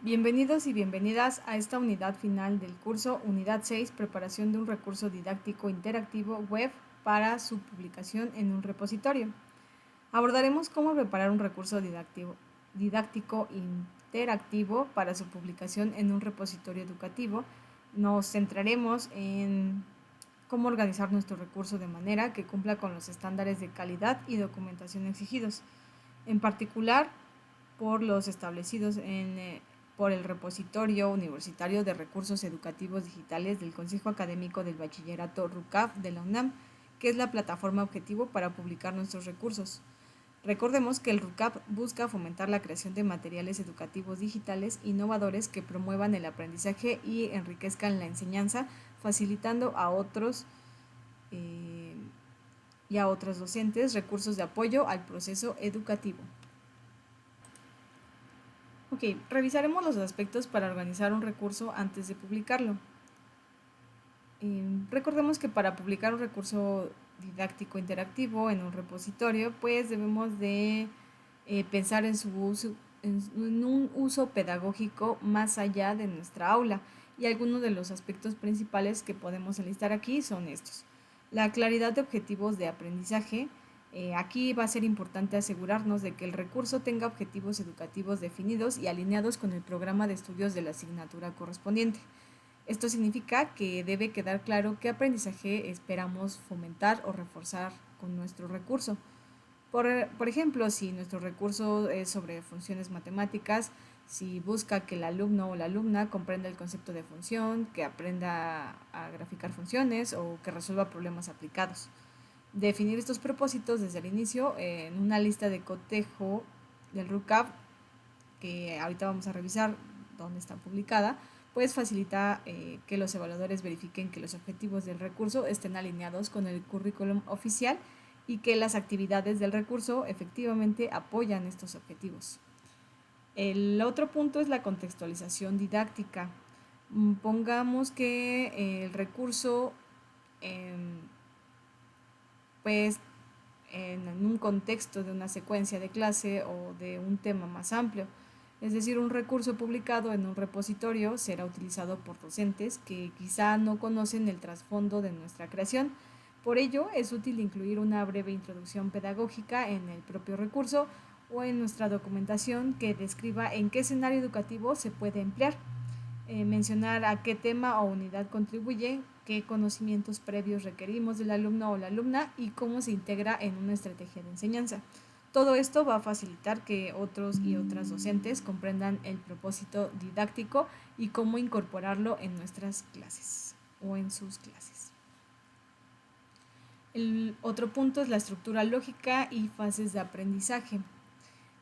Bienvenidos y bienvenidas a esta unidad final del curso Unidad 6, Preparación de un recurso didáctico interactivo web para su publicación en un repositorio. Abordaremos cómo preparar un recurso didáctico interactivo para su publicación en un repositorio educativo. Nos centraremos en cómo organizar nuestro recurso de manera que cumpla con los estándares de calidad y documentación exigidos, en particular por los establecidos por el Repositorio Universitario de Recursos Educativos Digitales del Consejo Académico del Bachillerato RUCAF de la UNAM, que es la plataforma objetivo para publicar nuestros recursos. Recordemos que el RUCAP busca fomentar la creación de materiales educativos digitales innovadores que promuevan el aprendizaje y enriquezcan la enseñanza, facilitando a otros y a otros docentes recursos de apoyo al proceso educativo. Ok, revisaremos los aspectos para organizar un recurso antes de publicarlo. Recordemos que para publicar un recurso didáctico interactivo en un repositorio, pues debemos de pensar en su uso, en un uso pedagógico más allá de nuestra aula. Y algunos de los aspectos principales que podemos enlistar aquí son estos. La claridad de objetivos de aprendizaje. Aquí va a ser importante asegurarnos de que el recurso tenga objetivos educativos definidos y alineados con el programa de estudios de la asignatura correspondiente. Esto significa que debe quedar claro qué aprendizaje esperamos fomentar o reforzar con nuestro recurso. Por ejemplo, si nuestro recurso es sobre funciones matemáticas, si busca que el alumno o la alumna comprenda el concepto de función, que aprenda a graficar funciones o que resuelva problemas aplicados. Definir estos propósitos desde el inicio en una lista de cotejo del RUCAP, que ahorita vamos a revisar dónde está publicada, pues facilita que los evaluadores verifiquen que los objetivos del recurso estén alineados con el currículum oficial y que las actividades del recurso efectivamente apoyan estos objetivos. El otro punto es la contextualización didáctica. Pongamos que el recurso pues en un contexto de una secuencia de clase o de un tema más amplio. Es decir, un recurso publicado en un repositorio será utilizado por docentes que quizá no conocen el trasfondo de nuestra creación. Por ello, es útil incluir una breve introducción pedagógica en el propio recurso o en nuestra documentación que describa en qué escenario educativo se puede emplear. Mencionar a qué tema o unidad contribuye, qué conocimientos previos requerimos del alumno o la alumna y cómo se integra en una estrategia de enseñanza. Todo esto va a facilitar que otros y otras docentes comprendan el propósito didáctico y cómo incorporarlo en nuestras clases o en sus clases. El otro punto es la estructura lógica y fases de aprendizaje.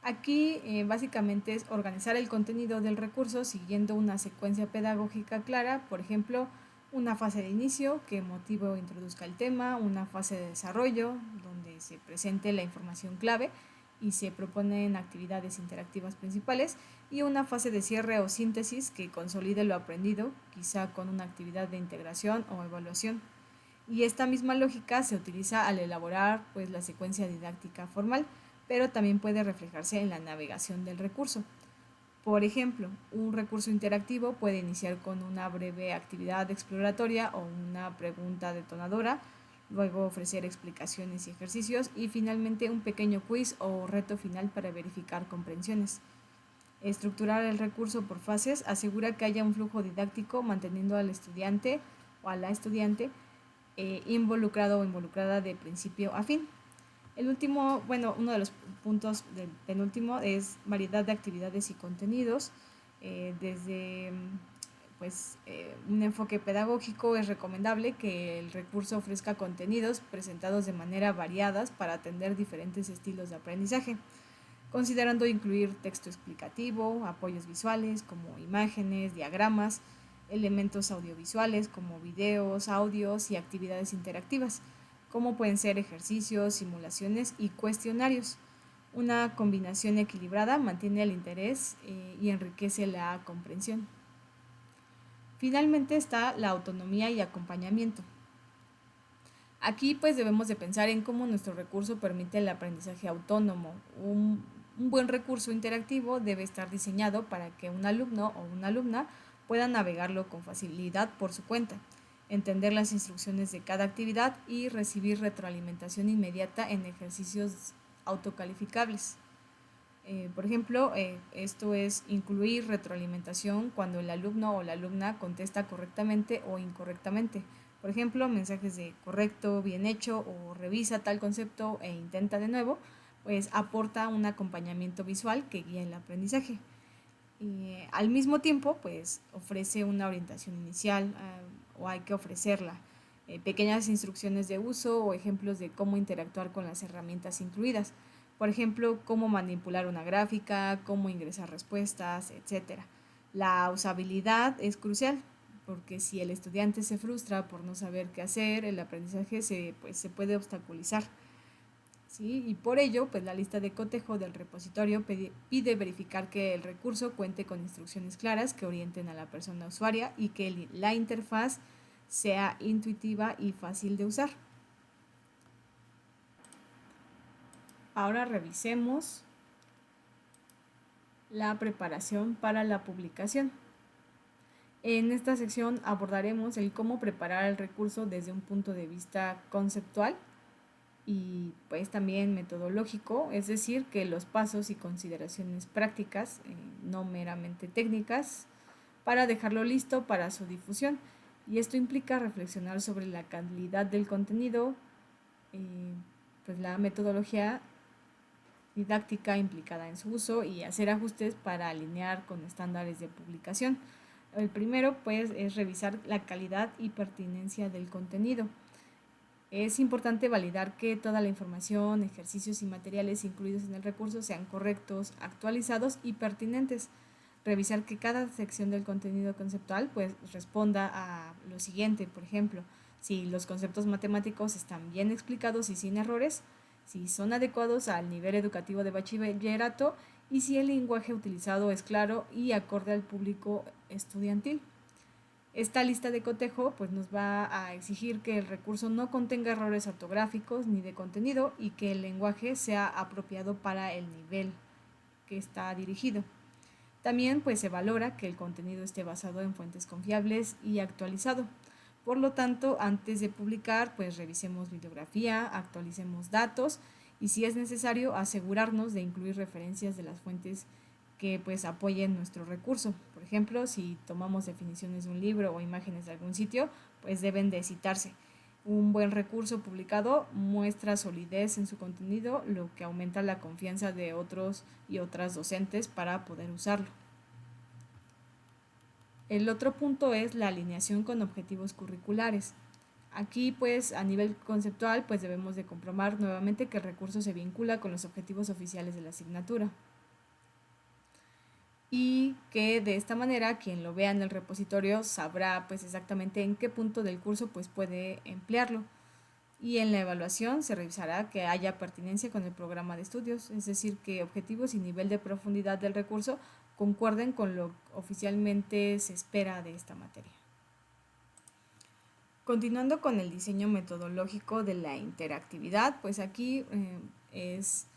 Aquí básicamente es organizar el contenido del recurso siguiendo una secuencia pedagógica clara, por ejemplo, una fase de inicio que motive o introduzca el tema, una fase de desarrollo donde se presente la información clave y se proponen actividades interactivas principales y una fase de cierre o síntesis que consolide lo aprendido, quizá con una actividad de integración o evaluación. Y esta misma lógica se utiliza al elaborar pues, la secuencia didáctica formal, pero también puede reflejarse en la navegación del recurso. Por ejemplo, un recurso interactivo puede iniciar con una breve actividad exploratoria o una pregunta detonadora, luego ofrecer explicaciones y ejercicios y finalmente un pequeño quiz o reto final para verificar comprensiones. Estructurar el recurso por fases asegura que haya un flujo didáctico manteniendo al estudiante o a la estudiante involucrado o involucrada de principio a fin. El último, uno de los puntos del penúltimo es variedad de actividades y contenidos. Desde un enfoque pedagógico es recomendable que el recurso ofrezca contenidos presentados de manera variadas para atender diferentes estilos de aprendizaje, considerando incluir texto explicativo, apoyos visuales como imágenes, diagramas, elementos audiovisuales como videos, audios y actividades interactivas, como pueden ser ejercicios, simulaciones y cuestionarios. Una combinación equilibrada mantiene el interés y enriquece la comprensión. Finalmente está la autonomía y acompañamiento. Aquí pues debemos de pensar en cómo nuestro recurso permite el aprendizaje autónomo, Un buen recurso interactivo debe estar diseñado para que un alumno o una alumna pueda navegarlo con facilidad por su cuenta, entender las instrucciones de cada actividad y recibir retroalimentación inmediata en ejercicios autocalificables. Por ejemplo, esto es incluir retroalimentación cuando el alumno o la alumna contesta correctamente o incorrectamente. Por ejemplo, mensajes de correcto, bien hecho o revisa tal concepto e intenta de nuevo, pues aporta un acompañamiento visual que guía el aprendizaje. Al mismo tiempo, pues ofrece una orientación inicial o hay que ofrecerla, pequeñas instrucciones de uso o ejemplos de cómo interactuar con las herramientas incluidas. Por ejemplo, cómo manipular una gráfica, cómo ingresar respuestas, etcétera. La usabilidad es crucial porque si el estudiante se frustra por no saber qué hacer, el aprendizaje se puede obstaculizar. ¿Sí? Y por ello, pues la lista de cotejo del repositorio pide verificar que el recurso cuente con instrucciones claras que orienten a la persona usuaria y que la interfaz sea intuitiva y fácil de usar. Ahora revisemos la preparación para la publicación. En esta sección abordaremos el cómo preparar el recurso desde un punto de vista conceptual y pues también metodológico, es decir, que los pasos y consideraciones prácticas, no meramente técnicas, para dejarlo listo para su difusión. Y esto implica reflexionar sobre la calidad del contenido, pues la metodología didáctica implicada en su uso y hacer ajustes para alinear con estándares de publicación. El primero, pues, es revisar la calidad y pertinencia del contenido. Es importante validar que toda la información, ejercicios y materiales incluidos en el recurso sean correctos, actualizados y pertinentes. Revisar que cada sección del contenido conceptual pues responda a lo siguiente, por ejemplo, si los conceptos matemáticos están bien explicados y sin errores, si son adecuados al nivel educativo de bachillerato y si el lenguaje utilizado es claro y acorde al público estudiantil. Esta lista de cotejo pues, nos va a exigir que el recurso no contenga errores ortográficos ni de contenido y que el lenguaje sea apropiado para el nivel que está dirigido. También pues, se valora que el contenido esté basado en fuentes confiables y actualizado. Por lo tanto, antes de publicar, pues revisemos bibliografía, actualicemos datos y si es necesario asegurarnos de incluir referencias de las fuentes que pues apoyen nuestro recurso. Por ejemplo, si tomamos definiciones de un libro o imágenes de algún sitio, pues deben de citarse. Un buen recurso publicado muestra solidez en su contenido, lo que aumenta la confianza de otros y otras docentes para poder usarlo. El otro punto es la alineación con objetivos curriculares. Aquí pues a nivel conceptual pues debemos de comprobar nuevamente que el recurso se vincula con los objetivos oficiales de la asignatura y que de esta manera quien lo vea en el repositorio sabrá pues exactamente en qué punto del curso pues puede emplearlo. Y en la evaluación se revisará que haya pertinencia con el programa de estudios, es decir, que objetivos y nivel de profundidad del recurso concuerden con lo que oficialmente se espera de esta materia. Continuando con el diseño metodológico de la interactividad, pues aquí es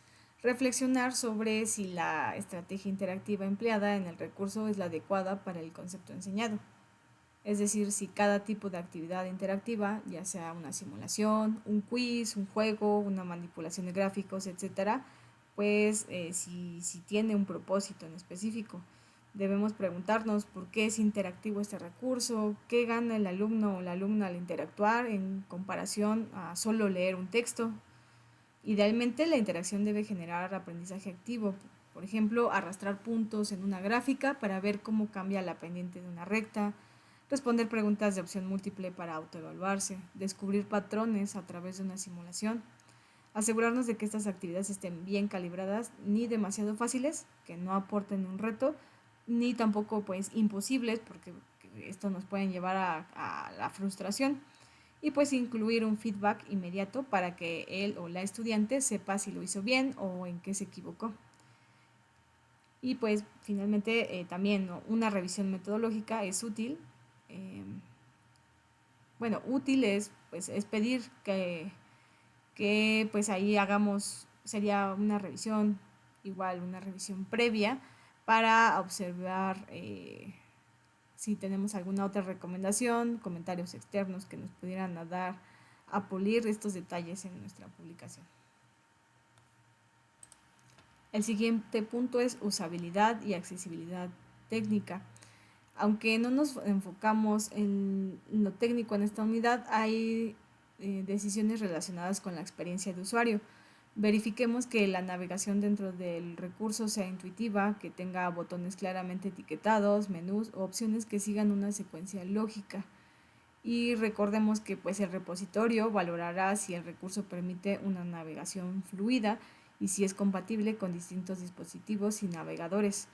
reflexionar sobre si la estrategia interactiva empleada en el recurso es la adecuada para el concepto enseñado. Es decir, si cada tipo de actividad interactiva, ya sea una simulación, un quiz, un juego, una manipulación de gráficos, etcétera, pues si tiene un propósito en específico. Debemos preguntarnos por qué es interactivo este recurso, qué gana el alumno o la alumna al interactuar en comparación a solo leer un texto. Idealmente, la interacción debe generar aprendizaje activo, por ejemplo, arrastrar puntos en una gráfica para ver cómo cambia la pendiente de una recta, responder preguntas de opción múltiple para autoevaluarse, descubrir patrones a través de una simulación, asegurarnos de que estas actividades estén bien calibradas, ni demasiado fáciles, que no aporten un reto, ni tampoco pues imposibles, porque esto nos pueden llevar a la frustración, y pues incluir un feedback inmediato para que él o la estudiante sepa si lo hizo bien o en qué se equivocó. Y pues finalmente también una revisión metodológica es útil. Útil es, pues, es pedir que pues ahí hagamos, sería una revisión igual una revisión previa para observar si tenemos alguna otra recomendación, comentarios externos que nos pudieran dar a pulir estos detalles en nuestra publicación. El siguiente punto es usabilidad y accesibilidad técnica. Aunque no nos enfocamos en lo técnico en esta unidad, hay decisiones relacionadas con la experiencia de usuario. Verifiquemos que la navegación dentro del recurso sea intuitiva, que tenga botones claramente etiquetados, menús o opciones que sigan una secuencia lógica. Y recordemos que pues, el repositorio valorará si el recurso permite una navegación fluida y si es compatible con distintos dispositivos y navegadores.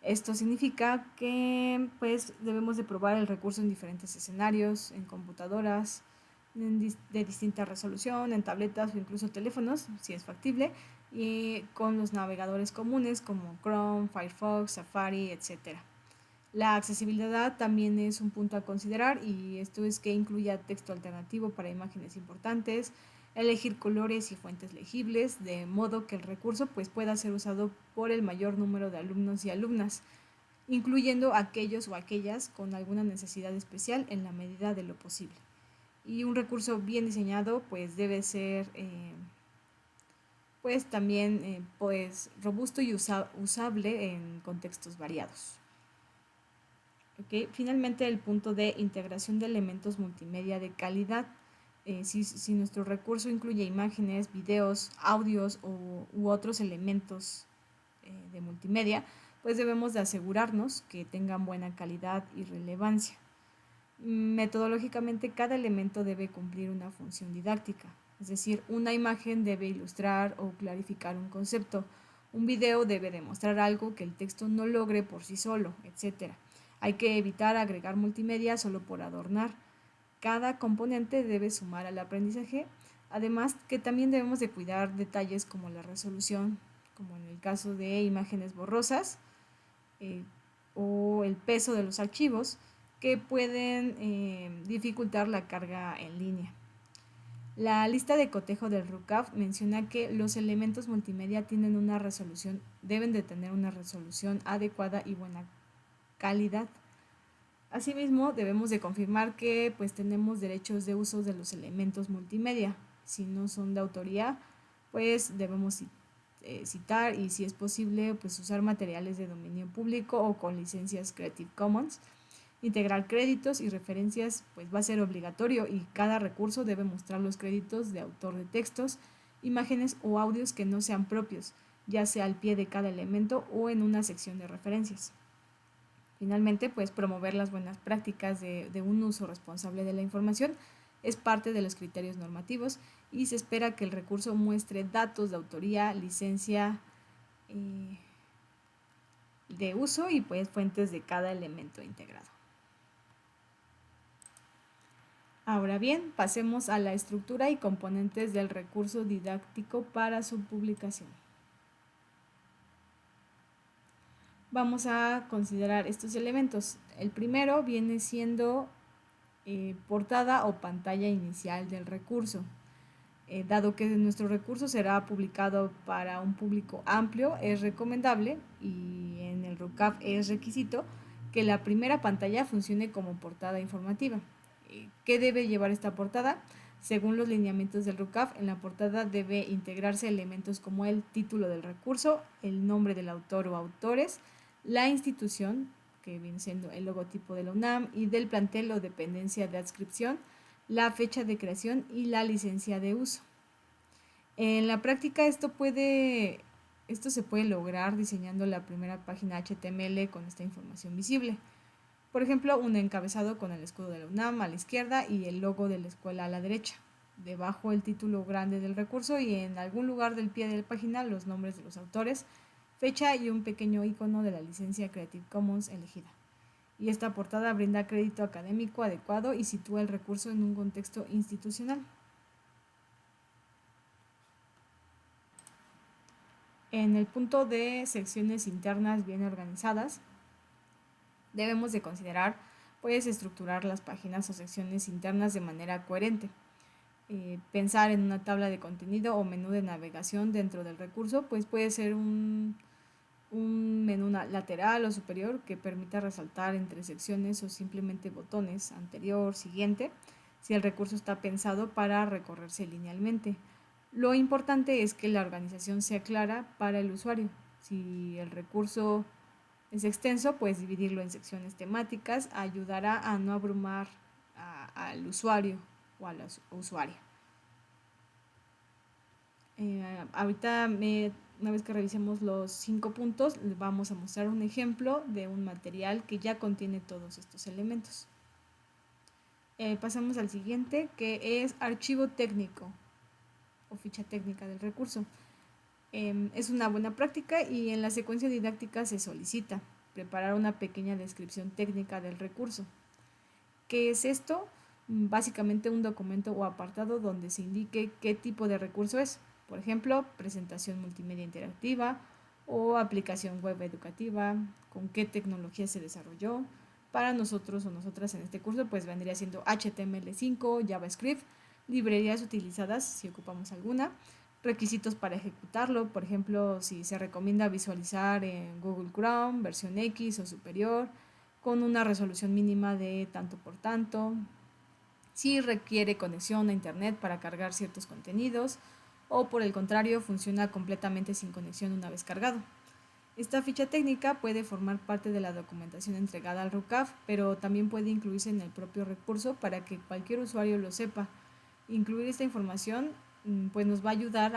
Esto significa que pues, debemos de probar el recurso en diferentes escenarios, en computadoras de distinta resolución, en tabletas o incluso teléfonos, si es factible, y con los navegadores comunes como Chrome, Firefox, Safari, etc. La accesibilidad también es un punto a considerar y esto es que incluya texto alternativo para imágenes importantes, elegir colores y fuentes legibles, de modo que el recurso pues, pueda ser usado por el mayor número de alumnos y alumnas, incluyendo aquellos o aquellas con alguna necesidad especial en la medida de lo posible. Y un recurso bien diseñado pues debe ser pues también pues robusto y usable en contextos variados. Okay. Finalmente, el punto de integración de elementos multimedia de calidad. Si nuestro recurso incluye imágenes, videos, audios u otros elementos de multimedia, pues debemos de asegurarnos que tengan buena calidad y relevancia. Metodológicamente, cada elemento debe cumplir una función didáctica, es decir, una imagen debe ilustrar o clarificar un concepto, un video debe demostrar algo que el texto no logre por sí solo, etc. Hay que evitar agregar multimedia solo por adornar. Cada componente debe sumar al aprendizaje, además que también debemos de cuidar detalles como la resolución, como en el caso de imágenes borrosas, o el peso de los archivos, que pueden dificultar la carga en línea. La lista de cotejo del RUCAF menciona que los elementos multimedia deben de tener una resolución adecuada y buena calidad. Asimismo, debemos de confirmar que pues, tenemos derechos de uso de los elementos multimedia. Si no son de autoría, pues debemos citar y si es posible, pues usar materiales de dominio público o con licencias Creative Commons. Integrar créditos y referencias pues va a ser obligatorio y cada recurso debe mostrar los créditos de autor de textos, imágenes o audios que no sean propios, ya sea al pie de cada elemento o en una sección de referencias. Finalmente, pues promover las buenas prácticas de un uso responsable de la información es parte de los criterios normativos y se espera que el recurso muestre datos de autoría, licencia de uso y pues fuentes de cada elemento integrado. Ahora bien, pasemos a la estructura y componentes del recurso didáctico para su publicación. Vamos a considerar estos elementos. El primero viene siendo portada o pantalla inicial del recurso. Dado que nuestro recurso será publicado para un público amplio, es recomendable y en el RUCAF es requisito que la primera pantalla funcione como portada informativa. ¿Qué debe llevar esta portada? Según los lineamientos del RUCAF, en la portada debe integrarse elementos como el título del recurso, el nombre del autor o autores, la institución, que viene siendo el logotipo de la UNAM, y del plantel o dependencia de adscripción, la fecha de creación y la licencia de uso. En la práctica esto se puede lograr diseñando la primera página HTML con esta información visible. Por ejemplo, un encabezado con el escudo de la UNAM a la izquierda y el logo de la escuela a la derecha. Debajo el título grande del recurso y en algún lugar del pie de la página los nombres de los autores, fecha y un pequeño icono de la licencia Creative Commons elegida. Y esta portada brinda crédito académico adecuado y sitúa el recurso en un contexto institucional. En el punto de secciones internas bien organizadas, debemos de considerar pues estructurar las páginas o secciones internas de manera coherente. pensar en una tabla de contenido o menú de navegación dentro del recurso, pues puede ser un menú lateral o superior que permita resaltar entre secciones o simplemente botones anterior, siguiente, si el recurso está pensado para recorrerse linealmente. Lo importante es que la organización sea clara para el usuario. Si el recurso es extenso, pues dividirlo en secciones temáticas ayudará a no abrumar al usuario o a la usuaria. Ahorita, una vez que revisemos los 5 puntos, les vamos a mostrar un ejemplo de un material que ya contiene todos estos elementos. Pasamos al siguiente, que es archivo técnico o ficha técnica del recurso. Es una buena práctica y en la secuencia didáctica se solicita preparar una pequeña descripción técnica del recurso. ¿Qué es esto? Básicamente un documento o apartado donde se indique qué tipo de recurso es. Por ejemplo, presentación multimedia interactiva o aplicación web educativa, con qué tecnología se desarrolló. Para nosotros o nosotras en este curso, pues vendría siendo HTML5, JavaScript, librerías utilizadas si ocupamos alguna, requisitos para ejecutarlo, por ejemplo, si se recomienda visualizar en Google Chrome, versión X o superior, con una resolución mínima de tanto por tanto, si requiere conexión a internet para cargar ciertos contenidos o por el contrario funciona completamente sin conexión una vez cargado. Esta ficha técnica puede formar parte de la documentación entregada al RUCAF, pero también puede incluirse en el propio recurso para que cualquier usuario lo sepa. Incluir esta información pues nos va a ayudar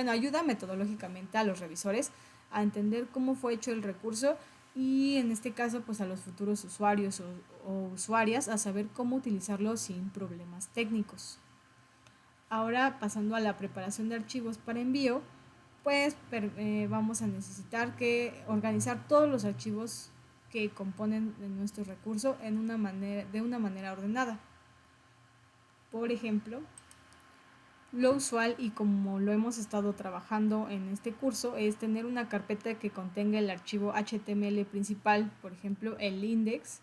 ayuda metodológicamente a los revisores a entender cómo fue hecho el recurso y en este caso pues a los futuros usuarios o usuarias a saber cómo utilizarlo sin problemas técnicos. Ahora pasando a la preparación de archivos para envío, pues vamos a necesitar que organizar todos los archivos que componen nuestro recurso de una manera ordenada. Por ejemplo, lo usual y como lo hemos estado trabajando en este curso es tener una carpeta que contenga el archivo HTML principal, por ejemplo el index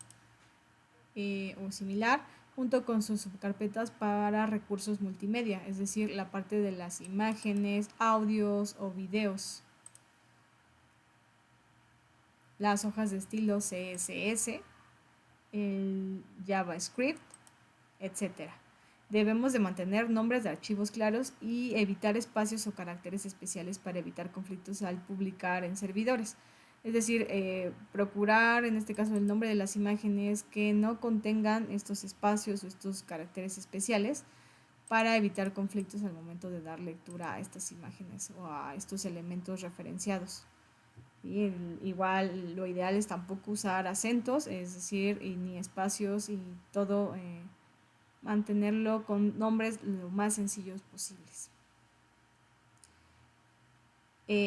o similar, junto con sus subcarpetas para recursos multimedia, es decir, la parte de las imágenes, audios o videos, las hojas de estilo CSS, el JavaScript, etcétera. Debemos de mantener nombres de archivos claros y evitar espacios o caracteres especiales para evitar conflictos al publicar en servidores. Es decir, procurar en este caso el nombre de las imágenes que no contengan estos espacios o estos caracteres especiales para evitar conflictos al momento de dar lectura a estas imágenes o a estos elementos referenciados. Y igual lo ideal es tampoco usar acentos, es decir, ni espacios y todo mantenerlo con nombres lo más sencillos posibles.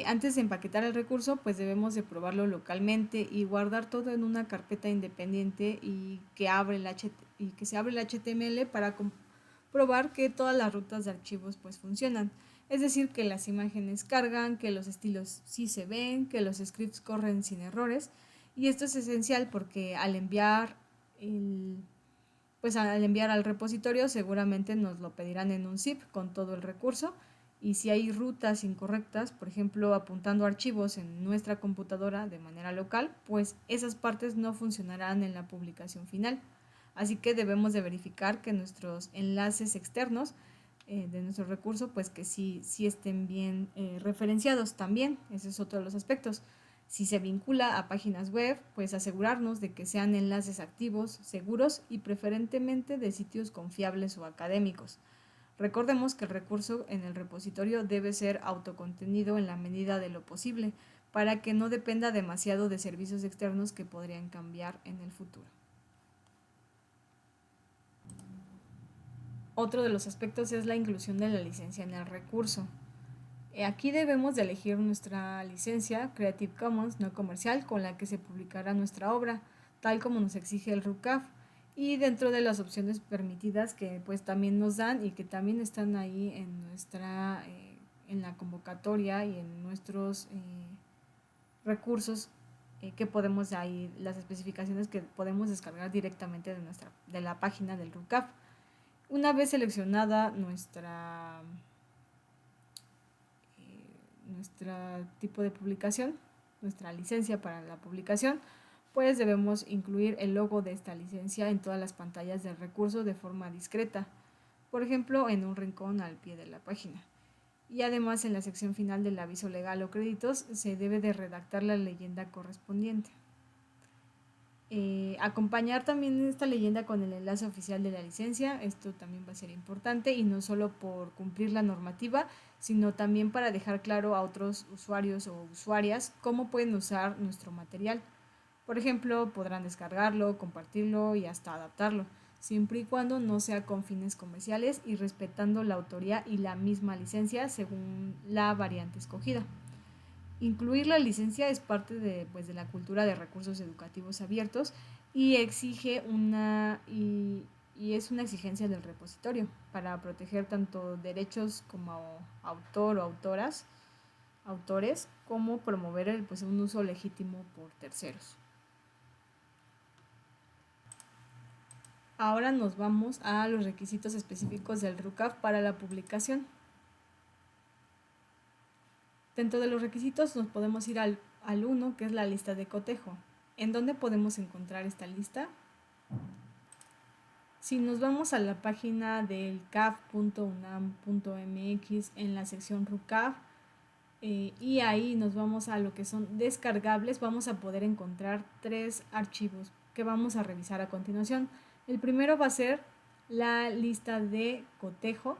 Antes de empaquetar el recurso, pues debemos de probarlo localmente y guardar todo en una carpeta independiente y que se abre el HTML para comprobar que todas las rutas de archivos pues funcionan. Es decir, que las imágenes cargan, que los estilos sí se ven, que los scripts corren sin errores. Y esto es esencial porque al enviar al repositorio seguramente nos lo pedirán en un zip con todo el recurso y si hay rutas incorrectas, por ejemplo apuntando archivos en nuestra computadora de manera local, pues esas partes no funcionarán en la publicación final. Así que debemos de verificar que nuestros enlaces externos de nuestro recurso pues que sí estén bien referenciados también. Ese es otro de los aspectos. Si se vincula a páginas web, pues asegurarnos de que sean enlaces activos, seguros y preferentemente de sitios confiables o académicos. Recordemos que el recurso en el repositorio debe ser autocontenido en la medida de lo posible para que no dependa demasiado de servicios externos que podrían cambiar en el futuro. Otro de los aspectos es la inclusión de la licencia en el recurso. Aquí debemos de elegir nuestra licencia Creative Commons no comercial con la que se publicará nuestra obra, tal como nos exige el RUCAF, y dentro de las opciones permitidas que pues también nos dan y que también están ahí en la convocatoria y en nuestros recursos que podemos ahí, las especificaciones que podemos descargar directamente de la página del RUCAF. Una vez seleccionada nuestra tipo de publicación, nuestra licencia para la publicación, pues debemos incluir el logo de esta licencia en todas las pantallas del recurso de forma discreta, por ejemplo en un rincón al pie de la página. Y además en la sección final del aviso legal o créditos se debe de redactar la leyenda correspondiente. Acompañar también esta leyenda con el enlace oficial de la licencia, esto también va a ser importante y no solo por cumplir la normativa, sino también para dejar claro a otros usuarios o usuarias cómo pueden usar nuestro material. Por ejemplo, podrán descargarlo, compartirlo y hasta adaptarlo, siempre y cuando no sea con fines comerciales y respetando la autoría y la misma licencia según la variante escogida. Incluir la licencia es parte de la cultura de recursos educativos abiertos y y es una exigencia del repositorio para proteger tanto derechos como autor o autores, como promover un uso legítimo por terceros. Ahora nos vamos a los requisitos específicos del RUCAF para la publicación. Dentro de los requisitos nos podemos ir al 1, que es la lista de cotejo. ¿En dónde podemos encontrar esta lista? Si nos vamos a la página del caf.unam.mx en la sección RUCAF y ahí nos vamos a lo que son descargables, vamos a poder encontrar 3 archivos que vamos a revisar a continuación. El primero va a ser la lista de cotejo.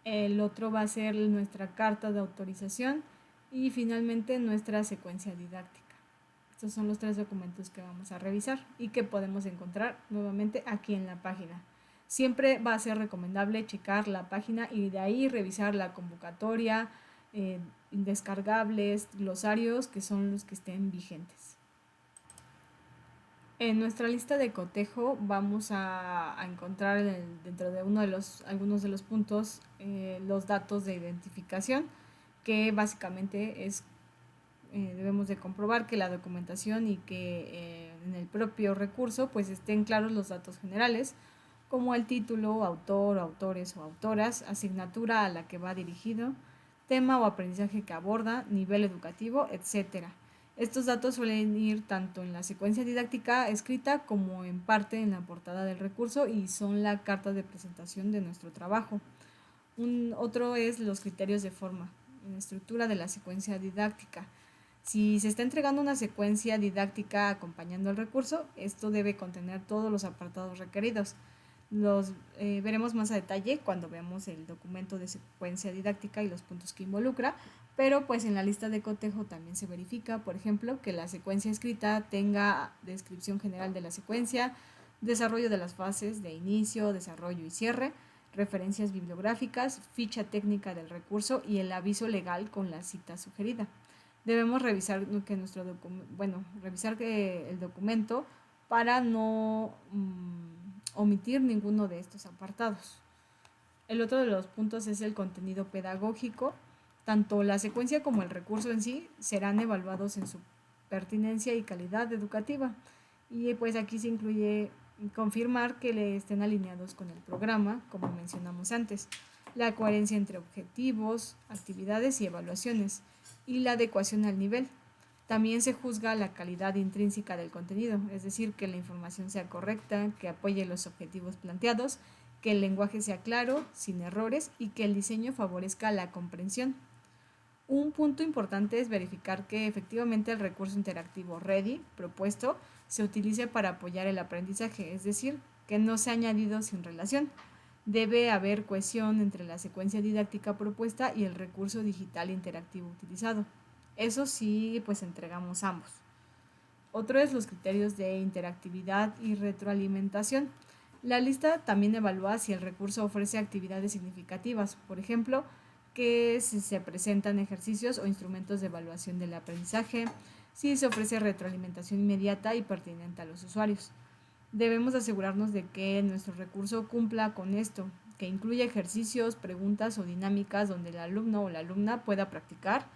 El otro va a ser nuestra carta de autorización y finalmente nuestra secuencia didáctica. Estos son los 3 documentos que vamos a revisar y que podemos encontrar nuevamente aquí en la página. Siempre va a ser recomendable checar la página y de ahí revisar la convocatoria, descargables, glosarios, que son los que estén vigentes. En nuestra lista de cotejo vamos a encontrar dentro de algunos de los puntos los datos de identificación, que básicamente debemos de comprobar que la documentación y que en el propio recurso pues estén claros los datos generales, como el título, autor, autores o autoras, asignatura a la que va dirigido, tema o aprendizaje que aborda, nivel educativo, etc. Estos datos suelen ir tanto en la secuencia didáctica escrita como en parte en la portada del recurso y son la carta de presentación de nuestro trabajo. Otro es los criterios de forma, en la estructura de la secuencia didáctica. Si se está entregando una secuencia didáctica acompañando el recurso, esto debe contener todos los apartados requeridos. Los veremos más a detalle cuando veamos el documento de secuencia didáctica y los puntos que involucra, pero pues en la lista de cotejo también se verifica, por ejemplo, que la secuencia escrita tenga descripción general de la secuencia, desarrollo de las fases de inicio, desarrollo y cierre, referencias bibliográficas, ficha técnica del recurso y el aviso legal con la cita sugerida. Debemos revisar que el documento para no omitir ninguno de estos apartados. El otro de los puntos es el contenido pedagógico. Tanto la secuencia como el recurso en sí serán evaluados en su pertinencia y calidad educativa. Y pues aquí se incluye confirmar que le estén alineados con el programa, como mencionamos antes, la coherencia entre objetivos, actividades y evaluaciones, y la adecuación al nivel. También se juzga la calidad intrínseca del contenido, es decir, que la información sea correcta, que apoye los objetivos planteados, que el lenguaje sea claro, sin errores y que el diseño favorezca la comprensión. Un punto importante es verificar que efectivamente el recurso interactivo REDI propuesto se utilice para apoyar el aprendizaje, es decir, que no sea añadido sin relación. Debe haber cohesión entre la secuencia didáctica propuesta y el recurso digital interactivo utilizado. Eso sí, pues entregamos ambos. Otro es los criterios de interactividad y retroalimentación. La lista también evalúa si el recurso ofrece actividades significativas, por ejemplo, que si se presentan ejercicios o instrumentos de evaluación del aprendizaje, si se ofrece retroalimentación inmediata y pertinente a los usuarios. Debemos asegurarnos de que nuestro recurso cumpla con esto, que incluya ejercicios, preguntas o dinámicas donde el alumno o la alumna pueda practicar,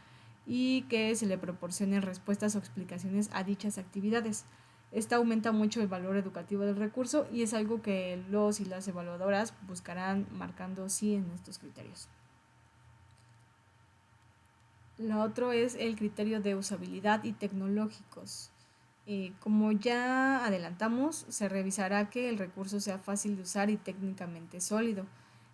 y que se le proporcionen respuestas o explicaciones a dichas actividades. Esto aumenta mucho el valor educativo del recurso y es algo que los y las evaluadoras buscarán marcando sí en estos criterios. Lo otro es el criterio de usabilidad y tecnológicos. Como ya adelantamos, se revisará que el recurso sea fácil de usar y técnicamente sólido.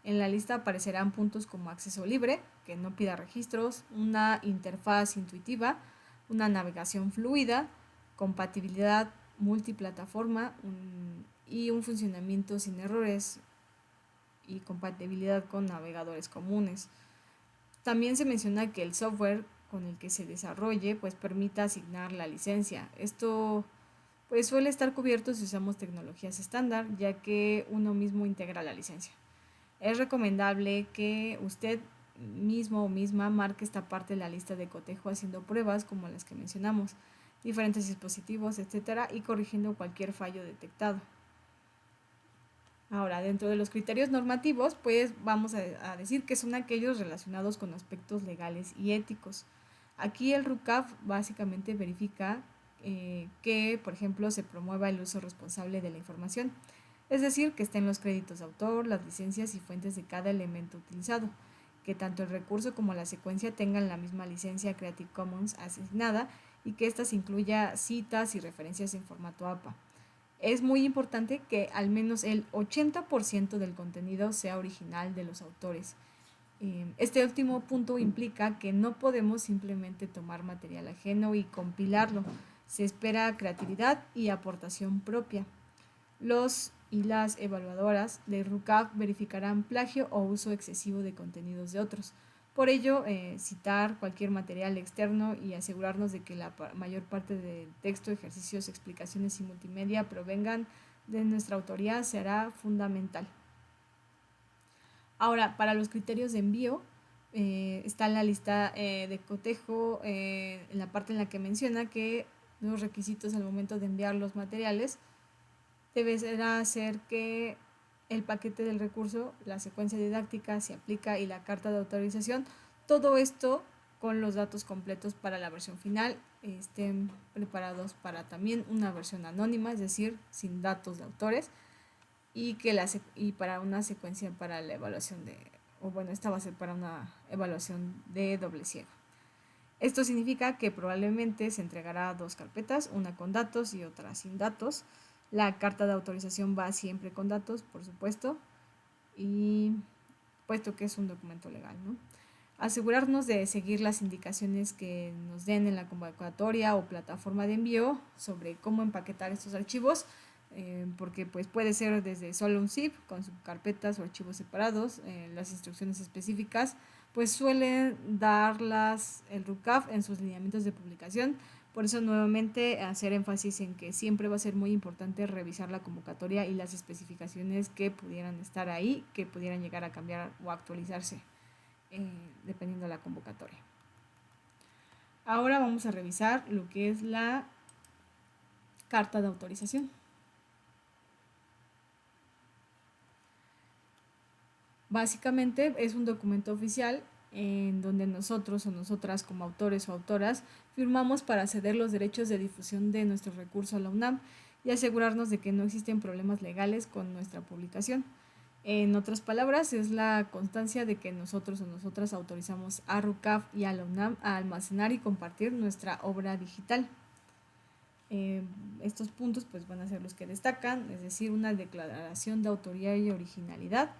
En la lista aparecerán puntos como acceso libre, que no pida registros, una interfaz intuitiva, una navegación fluida, compatibilidad multiplataforma y un funcionamiento sin errores y compatibilidad con navegadores comunes. También se menciona que el software con el que se desarrolle pues permita asignar la licencia. Esto pues suele estar cubierto si usamos tecnologías estándar, ya que uno mismo integra la licencia. Es recomendable que usted mismo o misma marque esta parte de la lista de cotejo haciendo pruebas como las que mencionamos, diferentes dispositivos, etcétera, y corrigiendo cualquier fallo detectado. Ahora, dentro de los criterios normativos, pues vamos a decir que son aquellos relacionados con aspectos legales y éticos. Aquí el RUCAF básicamente verifica que, por ejemplo, se promueva el uso responsable de la información, es decir, que estén los créditos de autor, las licencias y fuentes de cada elemento utilizado, que tanto el recurso como la secuencia tengan la misma licencia Creative Commons asignada y que ésta incluya citas y referencias en formato APA. Es muy importante que al menos el 80% del contenido sea original de los autores. Este último punto implica que no podemos simplemente tomar material ajeno y compilarlo. Se espera creatividad y aportación propia. Los y las evaluadoras de RUCAF verificarán plagio o uso excesivo de contenidos de otros. Por ello, citar cualquier material externo y asegurarnos de que la mayor parte del texto, ejercicios, explicaciones y multimedia provengan de nuestra autoría será fundamental. Ahora, para los criterios de envío, está la lista de cotejo en la parte en la que menciona que los requisitos al momento de enviar los materiales deberá ser que el paquete del recurso, la secuencia didáctica, se aplica y la carta de autorización, todo esto con los datos completos para la versión final estén preparados para también una versión anónima, es decir, sin datos de autores, y para una secuencia para la evaluación esta va a ser para una evaluación de doble ciego. Esto significa que probablemente se entregará dos carpetas, una con datos y otra sin datos. La carta de autorización va siempre con datos, por supuesto, y puesto que es un documento legal, ¿no? Asegurarnos de seguir las indicaciones que nos den en la convocatoria o plataforma de envío sobre cómo empaquetar estos archivos, porque pues puede ser desde solo un zip con subcarpetas o archivos separados, las instrucciones específicas pues suelen darlas el RUCAF en sus lineamientos de publicación. Por eso nuevamente hacer énfasis en que siempre va a ser muy importante revisar la convocatoria y las especificaciones que pudieran estar ahí, que pudieran llegar a cambiar o actualizarse dependiendo de la convocatoria. Ahora vamos a revisar lo que es la carta de autorización. Básicamente es un documento oficial en donde nosotros o nosotras como autores o autoras firmamos para ceder los derechos de difusión de nuestro recurso a la UNAM y asegurarnos de que no existen problemas legales con nuestra publicación. En otras palabras, es la constancia de que nosotros o nosotras autorizamos a RUCAF y a la UNAM a almacenar y compartir nuestra obra digital. Estos puntos pues van a ser los que destacan, es decir, una declaración de autoría y originalidad,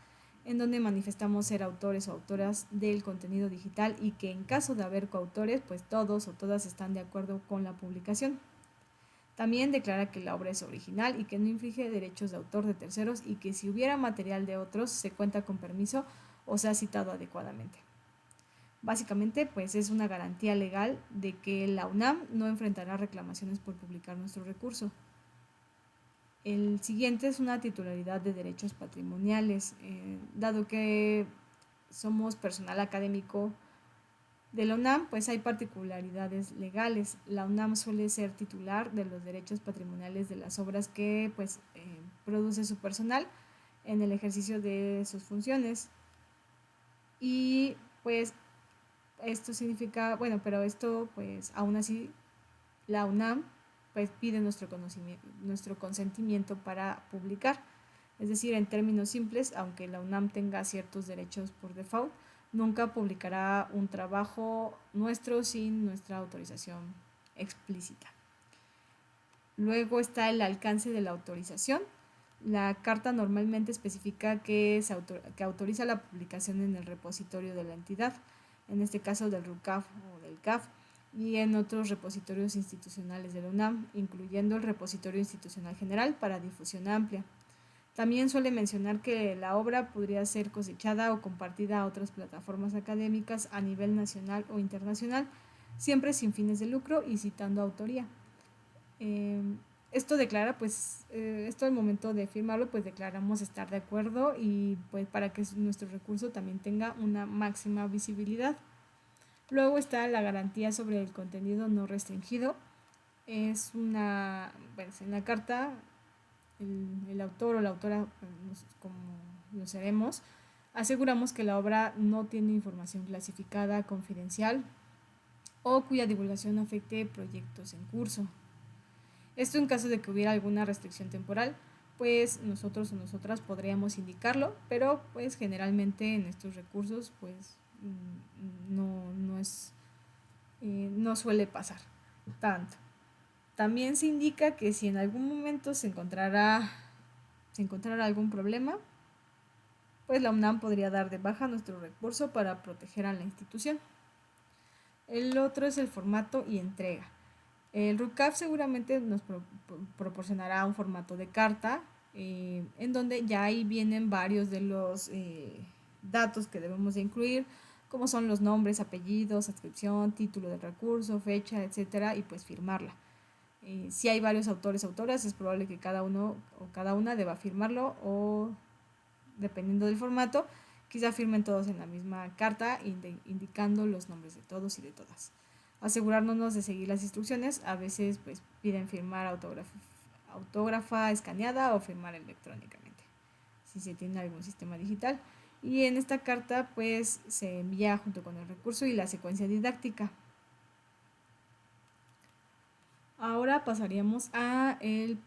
en donde manifestamos ser autores o autoras del contenido digital y que en caso de haber coautores, pues todos o todas están de acuerdo con la publicación. También declara que la obra es original y que no infringe derechos de autor de terceros y que si hubiera material de otros se cuenta con permiso o se ha citado adecuadamente. Básicamente, pues es una garantía legal de que la UNAM no enfrentará reclamaciones por publicar nuestro recurso. El siguiente es una titularidad de derechos patrimoniales. Dado que somos personal académico de la UNAM, pues hay particularidades legales. La UNAM suele ser titular de los derechos patrimoniales de las obras que pues, produce su personal en el ejercicio de sus funciones. Y pues Esto significa, bueno, pero esto pues aún así la UNAM pues pide nuestro consentimiento para publicar. Es decir, en términos simples, aunque la UNAM tenga ciertos derechos por default, nunca publicará un trabajo nuestro sin nuestra autorización explícita. Luego está el alcance de la autorización. La carta normalmente especifica que autoriza la publicación en el repositorio de la entidad, en este caso del RUCAF o del CAF, y en otros repositorios institucionales de la UNAM, incluyendo el repositorio institucional general para difusión amplia. También suele mencionar que la obra podría ser cosechada o compartida a otras plataformas académicas a nivel nacional o internacional, siempre sin fines de lucro y citando autoría. Esto declara, pues, esto al momento de firmarlo, pues declaramos estar de acuerdo y pues para que nuestro recurso también tenga una máxima visibilidad. Luego está la garantía sobre el contenido no restringido. Es una, pues en la carta, el autor o la autora, como lo seremos, aseguramos que la obra no tiene información clasificada, confidencial o cuya divulgación afecte proyectos en curso. Esto en caso de que hubiera alguna restricción temporal, pues nosotros o nosotras podríamos indicarlo, pero pues generalmente en estos recursos pues no suele pasar tanto. También se indica que si en algún momento se encontrara algún problema, pues la UNAM podría dar de baja nuestro recurso para proteger a la institución. El otro es el formato y entrega. El RUCAF seguramente nos proporcionará un formato de carta en donde ya ahí vienen varios de los datos que debemos de incluir, como son los nombres, apellidos, adscripción, título del recurso, fecha, etcétera, y pues firmarla. Si hay varios autores o autoras, es probable que cada uno o cada una deba firmarlo o, dependiendo del formato, quizá firmen todos en la misma carta indicando los nombres de todos y de todas. Asegurarnos de seguir las instrucciones, a veces pues piden firmar autógrafa escaneada o firmar electrónicamente, si se tiene algún sistema digital. Y en esta carta pues se envía junto con el recurso y la secuencia didáctica. Ahora pasaríamos a el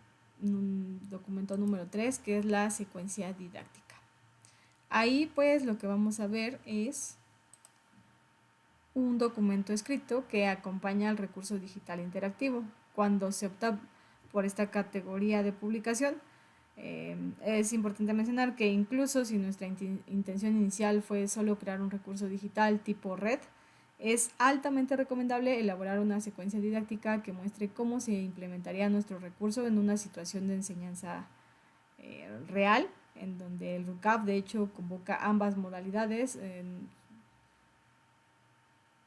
documento número 3, que es la secuencia didáctica. Ahí pues lo que vamos a ver es un documento escrito que acompaña al recurso digital interactivo. Cuando se opta por esta categoría de publicación, es importante mencionar que incluso si nuestra intención inicial fue solo crear un recurso digital tipo red, es altamente recomendable elaborar una secuencia didáctica que muestre cómo se implementaría nuestro recurso en una situación de enseñanza real, en donde el RUCAF de hecho convoca ambas modalidades,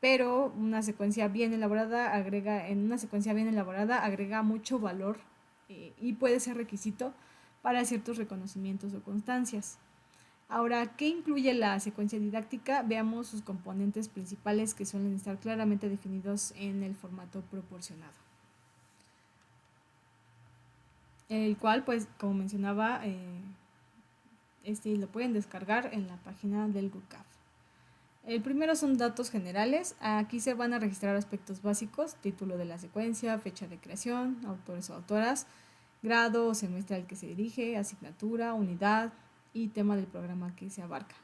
pero una secuencia bien elaborada agrega mucho valor y puede ser requisito para ciertos reconocimientos o constancias. Ahora, ¿qué incluye la secuencia didáctica? Veamos sus componentes principales que suelen estar claramente definidos en el formato proporcionado. El cual, pues, como mencionaba, lo pueden descargar en la página del RUCAF. El primero son datos generales. Aquí se van a registrar aspectos básicos: título de la secuencia, fecha de creación, autores o autoras, grado o semestre al que se dirige, asignatura, unidad y tema del programa que se abarca,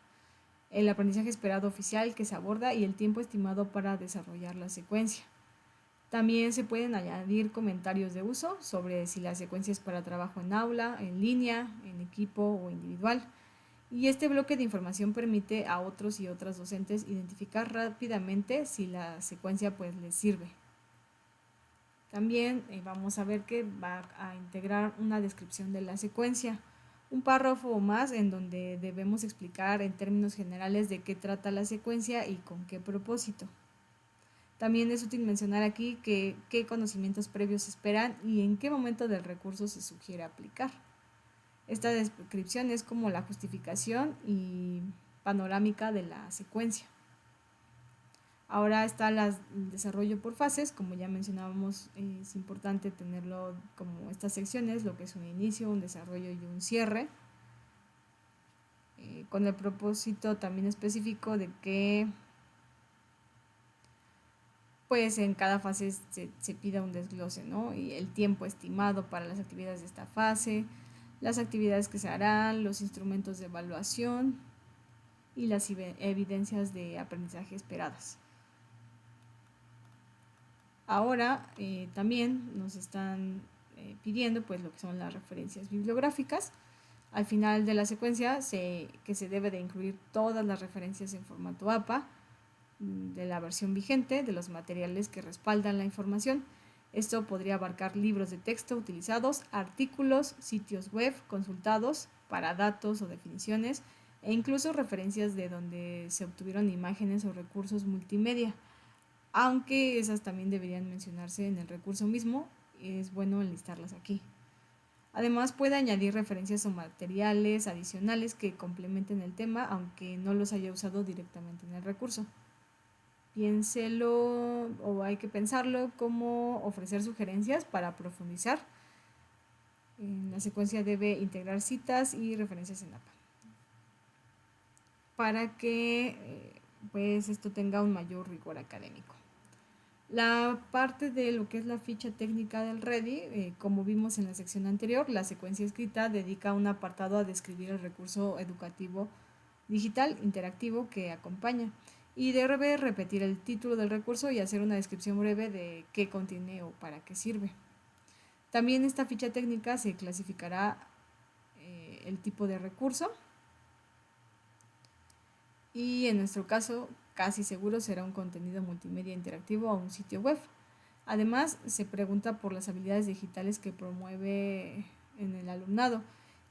el aprendizaje esperado oficial que se aborda y el tiempo estimado para desarrollar la secuencia. También se pueden añadir comentarios de uso sobre si la secuencia es para trabajo en aula, en línea, en equipo o individual. Y este bloque de información permite a otros y otras docentes identificar rápidamente si la secuencia pues les sirve. También vamos a ver que va a integrar una descripción de la secuencia, un párrafo o más en donde debemos explicar en términos generales de qué trata la secuencia y con qué propósito. También es útil mencionar aquí qué conocimientos previos se esperan y en qué momento del recurso se sugiere aplicar. Esta descripción es como la justificación y panorámica de la secuencia. Ahora está el desarrollo por fases. Como ya mencionábamos, es importante tenerlo como estas secciones, lo que es un inicio, un desarrollo y un cierre, con el propósito también específico de que pues en cada fase se pida un desglose, ¿no? Y el tiempo estimado para las actividades de esta fase, las actividades que se harán, los instrumentos de evaluación y las evidencias de aprendizaje esperadas. Ahora también nos están pidiendo pues lo que son las referencias bibliográficas. Al final de la secuencia que se debe de incluir todas las referencias en formato APA de la versión vigente de los materiales que respaldan la información. Esto podría abarcar libros de texto utilizados, artículos, sitios web consultados para datos o definiciones e incluso referencias de donde se obtuvieron imágenes o recursos multimedia, aunque esas también deberían mencionarse en el recurso mismo, es bueno enlistarlas aquí. Además puede añadir referencias o materiales adicionales que complementen el tema, aunque no los haya usado directamente en el recurso. Piénselo o hay que pensarlo cómo ofrecer sugerencias para profundizar. En la secuencia debe integrar citas y referencias en APA para que pues esto tenga un mayor rigor académico. La parte de lo que es la ficha técnica del REDI, como vimos en la sección anterior, la secuencia escrita dedica un apartado a describir el recurso educativo digital interactivo que acompaña y debe repetir el título del recurso y hacer una descripción breve de qué contiene o para qué sirve. También esta ficha técnica se clasificará el tipo de recurso y en nuestro caso casi seguro será un contenido multimedia interactivo o un sitio web. Además, se pregunta por las habilidades digitales que promueve en el alumnado,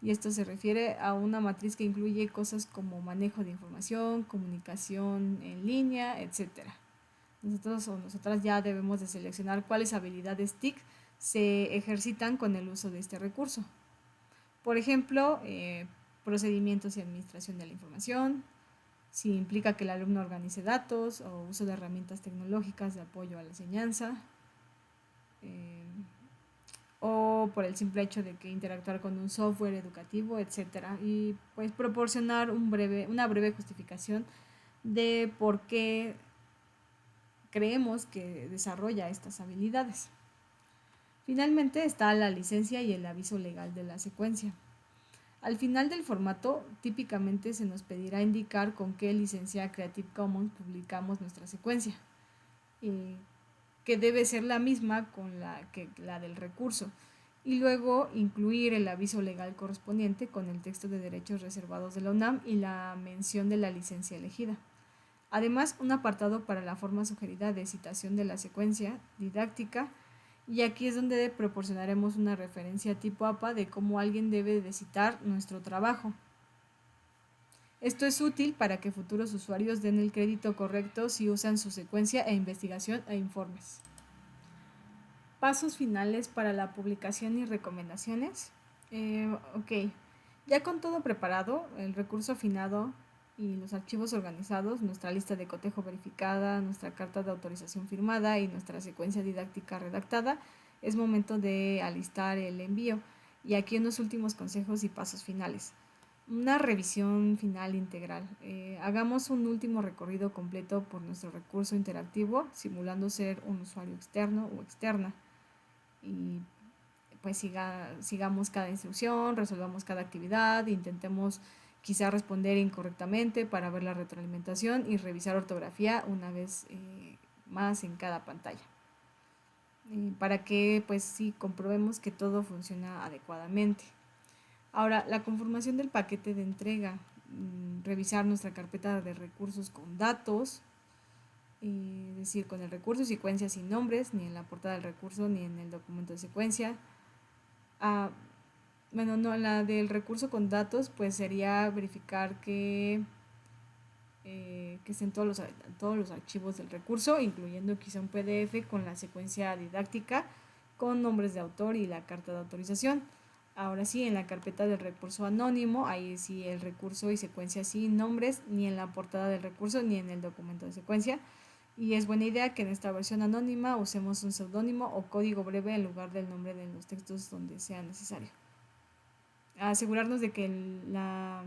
y esto se refiere a una matriz que incluye cosas como manejo de información, comunicación en línea, etc. Nosotros o nosotras ya debemos de seleccionar cuáles habilidades TIC se ejercitan con el uso de este recurso. Por ejemplo, procedimientos y administración de la información, si implica que el alumno organice datos o uso de herramientas tecnológicas de apoyo a la enseñanza, o por el simple hecho de que interactuar con un software educativo, etcétera, y pues proporcionar una breve justificación de por qué creemos que desarrolla estas habilidades. Finalmente está la licencia y el aviso legal de la secuencia. Al final del formato, típicamente se nos pedirá indicar con qué licencia Creative Commons publicamos nuestra secuencia, que debe ser la misma con la del recurso, y luego incluir el aviso legal correspondiente con el texto de derechos reservados de la UNAM y la mención de la licencia elegida. Además, un apartado para la forma sugerida de citación de la secuencia didáctica, y aquí es donde proporcionaremos una referencia tipo APA de cómo alguien debe de citar nuestro trabajo. Esto es útil para que futuros usuarios den el crédito correcto si usan su secuencia e investigación e informes. Pasos finales para la publicación y recomendaciones. Ok, ya con todo preparado, el recurso afinado y los archivos organizados, nuestra lista de cotejo verificada, nuestra carta de autorización firmada y nuestra secuencia didáctica redactada, es momento de alistar el envío. Y aquí unos últimos consejos y pasos finales. Una revisión final integral. Hagamos un último recorrido completo por nuestro recurso interactivo, simulando ser un usuario externo o externa. Y pues sigamos cada instrucción, resolvamos cada actividad, intentemos quizá responder incorrectamente para ver la retroalimentación y revisar ortografía una vez más en cada pantalla, para que pues sí comprobemos que todo funciona adecuadamente. Ahora, la conformación del paquete de entrega, revisar nuestra carpeta de recursos con datos, es decir, con el recurso secuencia sin nombres, ni en la portada del recurso ni en el documento de secuencia. Bueno, no, la del recurso con datos pues sería verificar que estén todos los archivos del recurso, incluyendo quizá un PDF con la secuencia didáctica, con nombres de autor y la carta de autorización. Ahora sí, en la carpeta del recurso anónimo, ahí sí el recurso y secuencia sin nombres, ni en la portada del recurso ni en el documento de secuencia. Y es buena idea que en esta versión anónima usemos un seudónimo o código breve en lugar del nombre de los textos donde sea necesario. Asegurarnos de que la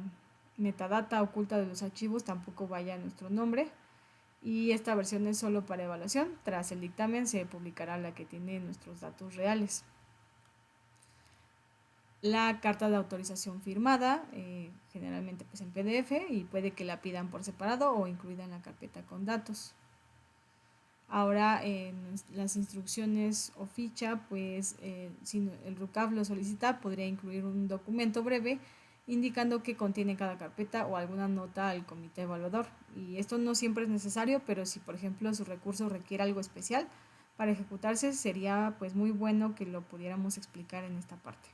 metadata oculta de los archivos tampoco vaya a nuestro nombre. y esta versión es solo para evaluación. Tras el dictamen se publicará la que tiene nuestros datos reales. La carta de autorización firmada, generalmente pues en PDF, y puede que la pidan por separado o incluida en la carpeta con datos. Ahora en las instrucciones o ficha, pues si el RUCAF lo solicita, podría incluir un documento breve indicando qué contiene cada carpeta o alguna nota al comité evaluador. Y esto no siempre es necesario, pero si por ejemplo su recurso requiere algo especial para ejecutarse, sería pues muy bueno que lo pudiéramos explicar en esta parte.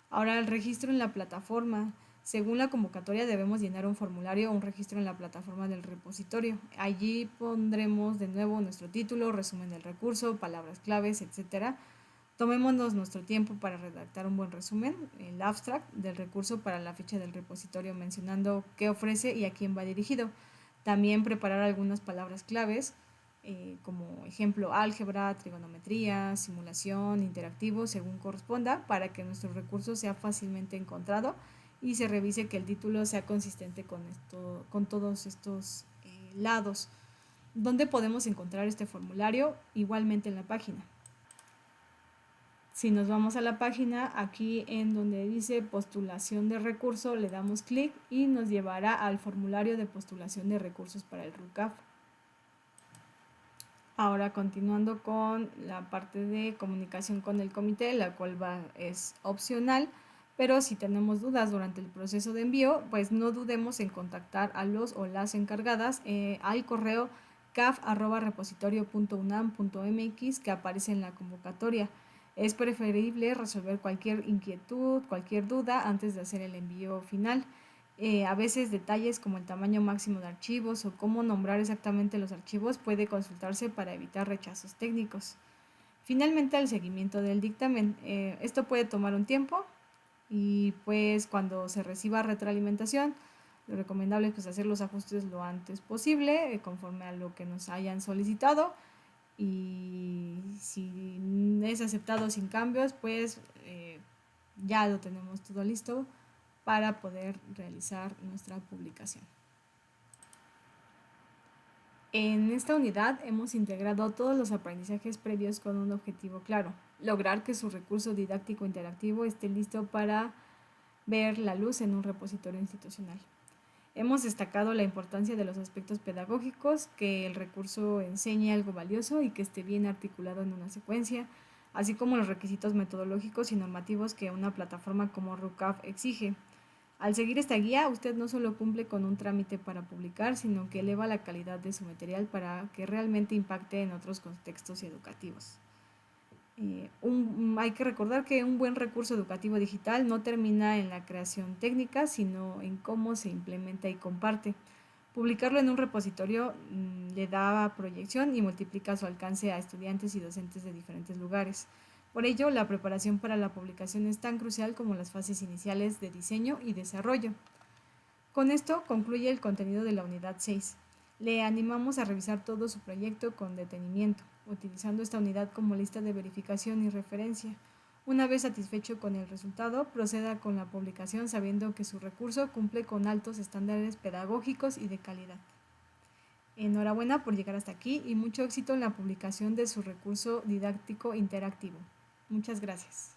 Ahora el registro en la plataforma. Según la convocatoria debemos llenar un formulario o un registro en la plataforma del repositorio. Allí pondremos de nuevo nuestro título, resumen del recurso, palabras claves, etc. Tomémonos nuestro tiempo para redactar un buen resumen, el abstract del recurso para la ficha del repositorio mencionando qué ofrece y a quién va dirigido. También preparar algunas palabras claves como ejemplo álgebra, trigonometría, simulación, interactivo, según corresponda, para que nuestro recurso sea fácilmente encontrado y se revise que el título sea consistente con todos estos lados. ¿Dónde podemos encontrar este formulario? Igualmente en la página. Si nos vamos a la página, aquí en donde dice postulación de recurso, le damos clic y nos llevará al formulario de postulación de recursos para el RUCAF. Ahora continuando con la parte de comunicación con el comité, la cual es opcional, pero si tenemos dudas durante el proceso de envío, pues no dudemos en contactar a los o las encargadas al correo caf@repositorio.unam.mx que aparece en la convocatoria. Es preferible resolver cualquier inquietud, cualquier duda antes de hacer el envío final. A veces detalles como el tamaño máximo de archivos o cómo nombrar exactamente los archivos puede consultarse para evitar rechazos técnicos. Finalmente, el seguimiento del dictamen. Esto puede tomar un tiempo y pues cuando se reciba retroalimentación, lo recomendable es pues, hacer los ajustes lo antes posible conforme a lo que nos hayan solicitado, y si es aceptado sin cambios, pues ya lo tenemos todo listo para poder realizar nuestra publicación. En esta unidad hemos integrado todos los aprendizajes previos con un objetivo claro: lograr que su recurso didáctico interactivo esté listo para ver la luz en un repositorio institucional. Hemos destacado la importancia de los aspectos pedagógicos, que el recurso enseñe algo valioso y que esté bien articulado en una secuencia, así como los requisitos metodológicos y normativos que una plataforma como RUCAF exige. Al seguir esta guía, usted no solo cumple con un trámite para publicar, sino que eleva la calidad de su material para que realmente impacte en otros contextos educativos. Hay que recordar que un buen recurso educativo digital no termina en la creación técnica, sino en cómo se implementa y comparte. Publicarlo en un repositorio le da proyección y multiplica su alcance a estudiantes y docentes de diferentes lugares. Por ello, la preparación para la publicación es tan crucial como las fases iniciales de diseño y desarrollo. Con esto concluye el contenido de la unidad 6. Le animamos a revisar todo su proyecto con detenimiento, utilizando esta unidad como lista de verificación y referencia. Una vez satisfecho con el resultado, proceda con la publicación sabiendo que su recurso cumple con altos estándares pedagógicos y de calidad. Enhorabuena por llegar hasta aquí y mucho éxito en la publicación de su recurso didáctico interactivo. Muchas gracias.